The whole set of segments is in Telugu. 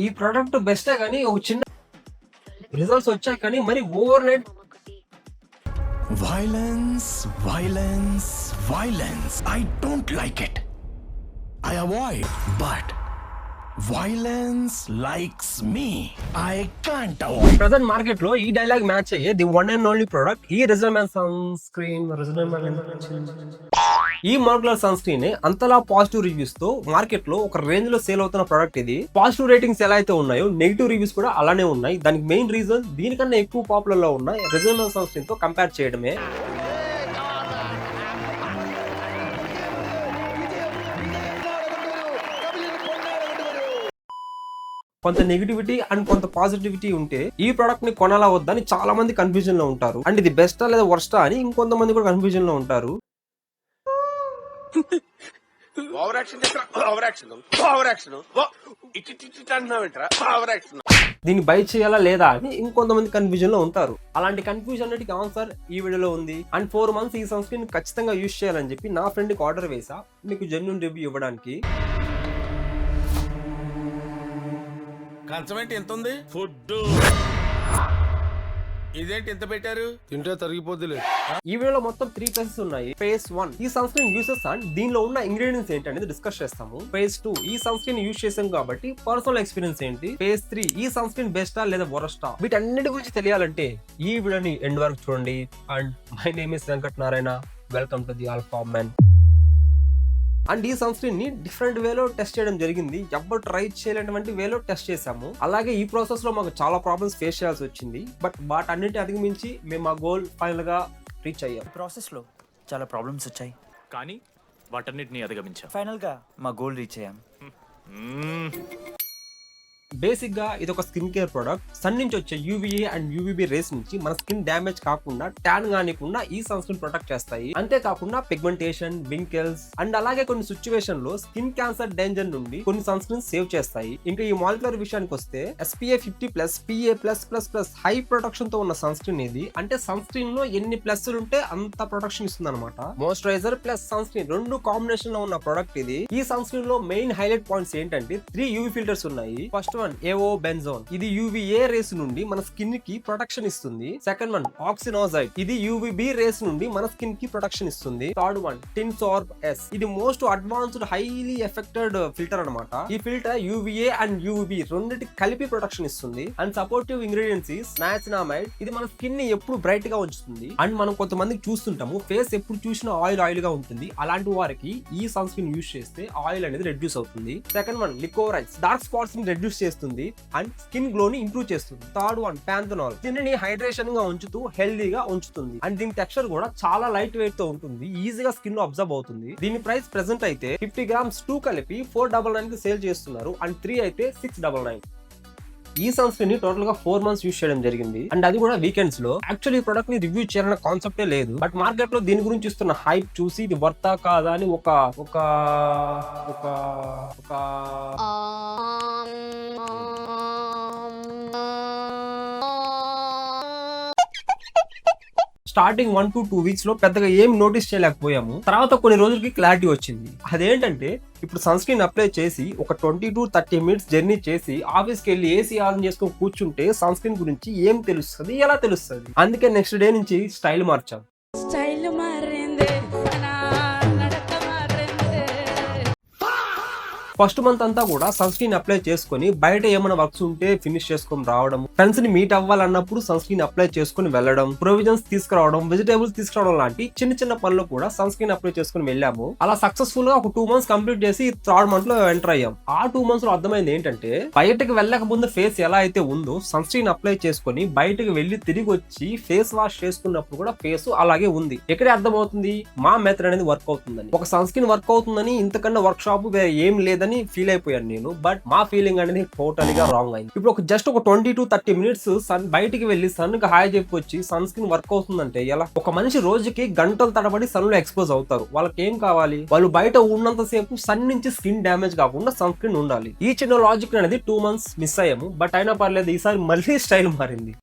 ఈ ప్రొడక్ట్ బెస్టే గానీ ఒక చిన్న రిజల్ట్స్ వచ్చాయి కానీ మరి over night Violence, violence, violence. I don't like it. I avoid, but violence likes me. I can't avoid. Present market లో ఈ డైలాగ్ మ్యాచ్ అయ్యే the one and only product ఈ రిజల్మెంట్ సన్ స్క్రీన్ ఈ మాలిక్యులర్ సన్ స్క్రీన్ అంతలా పాజిటివ్ రివ్యూస్ తో మార్కెట్ లో ఒక రేంజ్ లో సేల్ అవుతున్న ప్రొడక్ట్ ఇది. పాజిటివ్ రేటింగ్స్ ఎలా అయితే ఉన్నాయో నెగిటివ్ రివ్యూస్ కూడా అలానే ఉన్నాయి. దానికి మెయిన్ రీజన్ దీనికన్నా ఎక్కువ పాపులర్ లో ఉన్న రిజల్మెంట్ సన్ స్క్రీన్ తో కంపేర్ చేయడమే. కొంత నెగిటివిటీ అండ్ కొంత పాజిటివిటీ ఉంటే ఈ ప్రొడక్ట్ ని కొనాలా వద్దని చాలా మంది కన్ఫ్యూజన్ లో ఉంటారు. అండ్ ఇది బెస్టా లేదా వర్స్టా అని ఇంకొంతమంది కూడా కన్ఫ్యూజన్ లో ఉంటారు. దీన్ని బై చేయాలా లేదా అని ఇంకొంతమంది కన్ఫ్యూజన్ లో ఉంటారు. అలాంటి కన్ఫ్యూజన్ అన్నిటికి ఆన్సర్ ఈ వీడియోలో ఉంది. అండ్ 4 months ఈ సన్ స్క్రీన్ ఖచ్చితంగా యూజ్ చేయాలని చెప్పి నా ఫ్రెండ్ కి ఆర్డర్ వేసా మీకు జెన్యూన్ రివ్యూ ఇవ్వడానికి. కంచమేంటి ఎంత ఉంది? ఫుడ్ ఇదేంటి ఎంత పెట్టారు? తింటే తరిగిపోద్దిలే. ఈ వీడియోలో మొత్తం 3 phases ఉన్నాయి. phase 1 ఈ సన్ స్క్రీన్ యూసెస్ అండ్ దీనిలో ఉన్న ఇంగ్రీడియంట్స్ ఏంటి అనేది డిస్కస్ చేస్తాము. phase 2 ఈ సన్ స్క్రీన్ యూజ్ చేసాం కాబట్టి పర్సనల్ ఎక్స్పీరియన్స్ ఏంటి. phase 3 ఈ సన్ స్క్రీన్ బెస్టా లేదా వరస్టా. వీటన్నిటి గురించి తెలియాలంటే ఈ వీడియోని ఎండ్ వరకు చూడండి. And my name is Venkat Narayana. Welcome to the alpha man. And ఈ సన్ స్క్రీన్ ని డిఫరెంట్ వేలో టెస్ట్ చేయడం జరిగింది. ఎవరు ట్రై చేయలేనటువంటి వేలో టెస్ట్ చేసాము. అలాగే ఈ ప్రాసెస్ లో మాకు చాలా ప్రాబ్లమ్స్ ఫేస్ చేయాల్సి వచ్చింది. బట్ వాటన్నిటి అధిగమించి మేము మా గోల్ ఫైనల్ గా రీచ్ అయ్యాం. ప్రాసెస్ లో చాలా ప్రాబ్లమ్స్ వచ్చాయి కానీ వాటన్నిటిని అధిగమించాం. ఫైనల్ గా మా గోల్ రీచ్ అయ్యాం. బేసిక్ గా ఇది ఒక స్కిన్ కేర్ ప్రొడక్ట్. సన్ నుంచి వచ్చే యూవీఏ అండ్ యూవీబీ రేస్ నుంచి మన స్కిన్ డ్యామేజ్ కాకుండా ట్యాన్ కానికుండా ఈ సన్ స్క్రీన్ ప్రొటెక్ట్ చేస్తాయి. అంతేకాకుండా పిగ్మెంటేషన్, వింకెల్స్ అండ్ అలాగే కొన్ని సిచ్యువేషన్ లో స్కిన్ క్యాన్సర్ డేంజర్ నుండి కొన్ని సన్ స్క్రీన్ సేవ్ చేస్తాయి. ఇంకా ఈ మాలిక్యులర్ విషయానికి వస్తే SPF 50+, PA+++ హై ప్రొటెక్షన్ తో ఉన్న సన్ స్క్రీన్ ఇది. అంటే సన్ స్క్రీన్ లో ఎన్ని ప్లస్లు ఉంటే అంత ప్రొటెక్షన్ ఇస్తుంది అనమాట. మాయిశ్చరైజర్ ప్లస్ సన్ స్క్రీన్ రెండు కాంబినేషన్ లో ఉన్న ప్రొడక్ట్ ఇది. ఈ సన్ స్క్రీన్ లో మెయిన్ హైలైట్ పాయింట్స్ ఏంటంటే 3 UV ఫిల్టర్స్ ఉన్నాయి. ఫస్ట్ వన్ AO బెంజోన్. ఇది UVA రేస్ నుండి మన స్కిన్ కి ప్రొటెక్షన్ ఇస్తుంది. సెకండ్ వన్ ఆక్సినోజైడ్. ఇది UVB రేస్ నుండి మన స్కిన్ కి ప్రొటెక్షన్ ఇస్తుంది. Third one Tinosorb S. ఇది most advanced highly effected filter అనమాట. ఈ ఫిల్టర్ UVA అండ్ UVB రెండింటి కలిపి ప్రొటెక్షన్ ఇస్తుంది. And supportive ingredients niacinamide. ఇది మన స్కిన్ ని ఎప్పుడు బ్రైట్ గా ఉంచుతుంది. అండ్ మనం కొంతమందికి చూస్తుంటాము ఫేస్ ఎప్పుడు చూసినా ఆయిల్ గా ఉంటుంది. అలాంటి వారికి ఈ సన్ స్క్రీన్ యూజ్ చేస్తే ఆయిల్ అనేది రెడ్యూస్ అవుతుంది. Second one liquorice. Dark spots ని రెడ్యూస్ చేస్తుంది అండ్ స్కిన్ గ్లో ని ఇంప్రూవ్ చేస్తుంది. Third one panthenol. దీనిని హైడ్రేషన్ గా ఉంచుతూ హెల్దీగా ఉంచుతుంది. అండ్ దీని టెక్స్చర్ కూడా చాలా లైట్ వెయిట్ తో ఉంటుంది. ఈజీగా స్కిన్ లో అబ్జర్వ్ అవుతుంది. దీని ప్రైస్ ప్రెసెంట్ అయితే 50 grams 2 కలిపి 499 కి సేల్ చేస్తున్నారు. అండ్ 3 అయితే 699. ఈ సన్ స్క్రీన్ ని టోటల్ గా 4 months యూజ్ చేయడం జరిగింది. అండ్ అది కూడా వీకెండ్స్ లో. యాక్చువల్లీ ఈ ప్రొడక్ట్ ని రివ్యూ చేయాలన్న కాన్సెప్టే లేదు. బట్ మార్కెట్ లో దీని గురించి ఇస్తున్న హైప్ చూసి ఇది వర్తా కాదా అని ఒక స్టార్టింగ్ 1 to 2 weeks లో పెద్దగా ఏం నోటీస్ చేయలేకపోయాము. తర్వాత కొన్ని రోజులకి క్లారిటీ వచ్చింది. అదేంటంటే ఇప్పుడు సన్ స్క్రీన్ అప్లై చేసి ఒక 20 to 30 minutes జర్నీ చేసి ఆఫీస్కి వెళ్ళి AC ఆన్ చేసుకొని కూర్చుంటే సన్ స్క్రీన్ గురించి ఏం తెలుస్తుంది, ఎలా తెలుస్తుంది. అందుకే నెక్స్ట్ డే నుంచి స్టైల్ మార్చాం. ఫస్ట్ మంత్ అంతా కూడా సన్ స్క్రీన్ అప్లై చేసుకుని బయట ఏమైనా వర్క్స్ ఉంటే ఫినిష్ చేసుకొని రావడం, ఫ్రెండ్స్ ని మీట్ అవ్వాలన్నప్పుడు సన్ స్క్రీన్ అప్లై చేసుకుని వెళ్ళడం, ప్రొవిజన్స్ తీసుకురావడం, వెజిటేబుల్స్ తీసుకురావడం లాంటి చిన్న పనులు కూడా సన్ స్క్రీన్ అప్లై చేసుకుని వెళ్ళాము. అలా సక్సెస్ఫుల్ గా ఒక 2 months కంప్లీట్ చేసి 3rd month లో ఎంటర్ అయ్యాం. ఆ 2 months లో అర్థమైంది ఏంటంటే బయటకు వెళ్ళక ముందు ఫేస్ ఎలా అయితే ఉందో సన్ స్క్రీన్ అప్లై చేసుకుని బయటకు వెళ్ళి తిరిగి వచ్చి ఫేస్ వాష్ చేసుకున్నప్పుడు కూడా ఫేస్ అలాగే ఉంది. ఇక్కడే అర్థమవుతుంది మా మెథడ్ అనేది వర్క్ అవుతుందని. ఒక సన్ స్క్రీన్ వర్క్ అవుతుందని ఇంతకన్నా వర్క్ షాప్ ఏం లేదని ఫీల్ అయిపోయాను నేను. బట్ మా ఫీలింగ్ అనేది టోటలీగా రాంగ్ అయింది. ఇప్పుడు జస్ట్ ఒక 20 to 30 minutes సన్ బయటికి వెళ్ళి సన్ కి హాయ్ చెప్పొచ్చి సన్ స్క్రీన్ వర్క్ అవుతుందంటే ఎలా? ఒక మనిషి రోజుకి గంటల తడబడి సన్ లో ఎక్స్పోజ్ అవుతారు. వాళ్ళకి ఏం కావాలి? వాళ్ళు బయట ఉన్నంత సేపు సన్ నుంచి స్కిన్ డ్యామేజ్ కాకుండా సన్ స్క్రీన్ ఉండాలి. ఈ చిన్న లాజిక్ అనేది 2 months మిస్ అయ్యాము. బట్ అయినా పర్లేదు, ఈసారి మళ్ళీ స్టైల్ మారింది.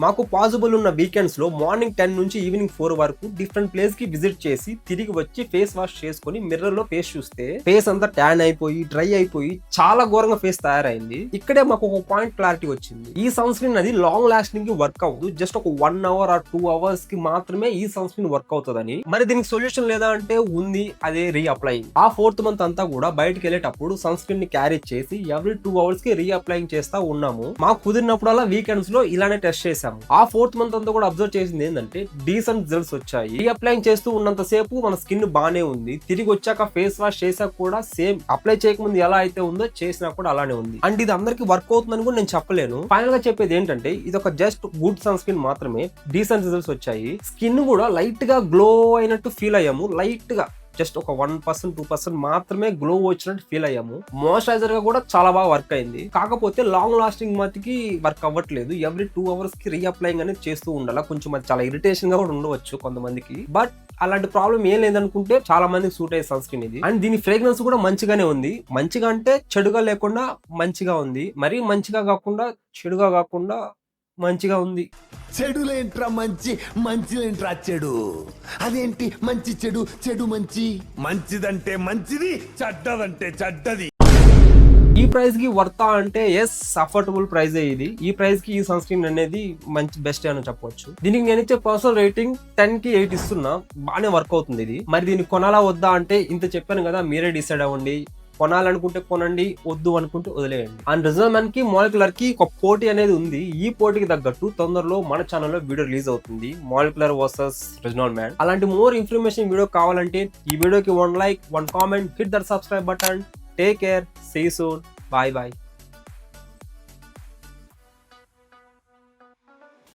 మాకు పాసిబుల్ ఉన్న వీకెండ్స్ లో మార్నింగ్ 10 నుంచి ఈవినింగ్ 4 వరకు డిఫరెంట్ ప్లేస్ కి విజిట్ చేసి తిరిగి వచ్చి ఫేస్ వాష్ చేసుకుని మిర్రర్ లో ఫేస్ చూస్తే ఫేస్ అంతా ట్యాన్ అయిపోయి డ్రై అయిపోయి చాలా ఘోరంగా ఫేస్ తయారైంది. ఇక్కడే మాకు ఒక పాయింట్ క్లారిటీ వచ్చింది. ఈ సన్ స్క్రీన్ అది లాంగ్ లాస్టింగ్ కి వర్క్ అవ్వదు, జస్ట్ ఒక 1 అవర్ ఆర్ 2 అవర్స్ కి మాత్రమే ఈ సన్ స్క్రీన్ వర్క్ అవుతుందని. మరి దీనికి సొల్యూషన్ లేదా అంటే ఉంది, అదే రీఅప్లైయింగ్. ఆ 4th మంత్ అంతా కూడా బయటకు వెళ్ళేటప్పుడు సన్ స్క్రీన్ ని క్యారీ చేసి ఎవ్రీ 2 అవర్స్ కి రీఅప్లైయింగ్ చేస్తా ఉన్నాము. మాకు కుదిరినప్పుడల్లా వీకెండ్స్ లో ఇలానే టెస్ట్ చేసాము. ఆ 4th మంత్ అంతా కూడా అబ్జర్వ్ చేసింది ఏంటంటే డీసెంట్ రిజల్ట్స్ వచ్చాయి. రీఅప్లైయింగ్ చేస్తూ ఉన్నంత సేపు మన స్కిన్ బానే ఉంది, తిరిగి వచ్చాక ఫేస్ వాష్ చేసాక కూడా సేమ్ అప్లై చేయకముందు ఎలా అయితే ఉందో చేసినా కూడా అలానే ఉంది. అండ్ ఇది అందరికి వర్క్ అవుతుందని కూడా నేను చెప్పలేను. ఫైనల్ గా చెప్పేది ఏంటంటే ఇది ఒక జస్ట్ గుడ్ సన్ స్క్రీన్ మాత్రమే, డీసెంట్ రిజల్ట్స్ వచ్చాయి. స్కిన్ కూడా లైట్ గా గ్లో అయినట్టు ఫీల్ అయ్యాము. లైట్ గా జస్ట్ ఒక 1% 2% మాత్రమే గ్లో వచ్చినట్టు ఫీల్ అయ్యాము. మాయిశ్చరైజర్ గా కూడా చాలా బాగా వర్క్ అయింది. కాకపోతే లాంగ్ లాస్టింగ్ మతికి వర్క్ అవ్వట్లేదు. ఎవ్రీ 2 అవర్స్ కి రీఅప్లైయింగ్ అనేది చేస్తూ ఉండాలి. కొంచెం అది చాలా ఇరిటేషన్ గా కూడా ఉండవచ్చు కొంతమందికి. బట్ అలాంటి ప్రాబ్లం ఏం లేదనుకుంటే చాలా మందికి సూట్ అయ్యే సన్ స్క్రీన్ ఇది. అండ్ దీని ఫ్రేగ్రెన్స్ కూడా మంచిగానే ఉంది. మంచిగా అంటే చెడుగా లేకుండా మంచిగా ఉంది. మరీ మంచిగా కాకుండా చెడుగా కాకుండా మంచిగా ఉంది. చెడులేంట్రా మంచి, మంచిలేంట్రా చెడు. అదేంటి మంచి చెడు, చెడు మంచి? మంచిదంటే మంచిది, చెడ్డదంటే చెడ్డది. ఈ ప్రైస్ కి వర్తా అంటే ఎస్, అఫోర్డబుల్ ప్రైస్ ఇది. ఈ ప్రైస్ కి ఈ సన్ స్క్రీన్ అనేది మంచి బెస్ట్ అని చెప్పొచ్చు. దీనికి నేను ఇచ్చే పర్సనల్ రేటింగ్ 10 కి 8 ఇస్తున్నా. బాగానే వర్క్ అవుతుంది ఇది. మరి దీన్ని కొనాలా వద్దా అంటే ఇంత చెప్పాను కదా, మీరే డిసైడ్ అవ్వండి. కొనాలనుకుంటే కొనండి, వద్దు అనుకుంటే వదిలేయండి. అండ్ రిజనల్ మ్యాన్ కి మాలిక్యులర్ కి ఒక పోటీ అనేది ఉంది. ఈ పోటీకి తగ్గట్టు తొందరలో మన ఛానల్లో వీడియో రిలీజ్ అవుతుంది, మాలిక్యులర్ వర్సెస్ రిజనల్ మ్యాన్. అలాంటి మోర్ ఇన్ఫర్మేషన్ వీడియో కావాలంటే ఈ వీడియోకి 1 like 1 comment, hit that subscribe button. Take care, see you soon, bye bye.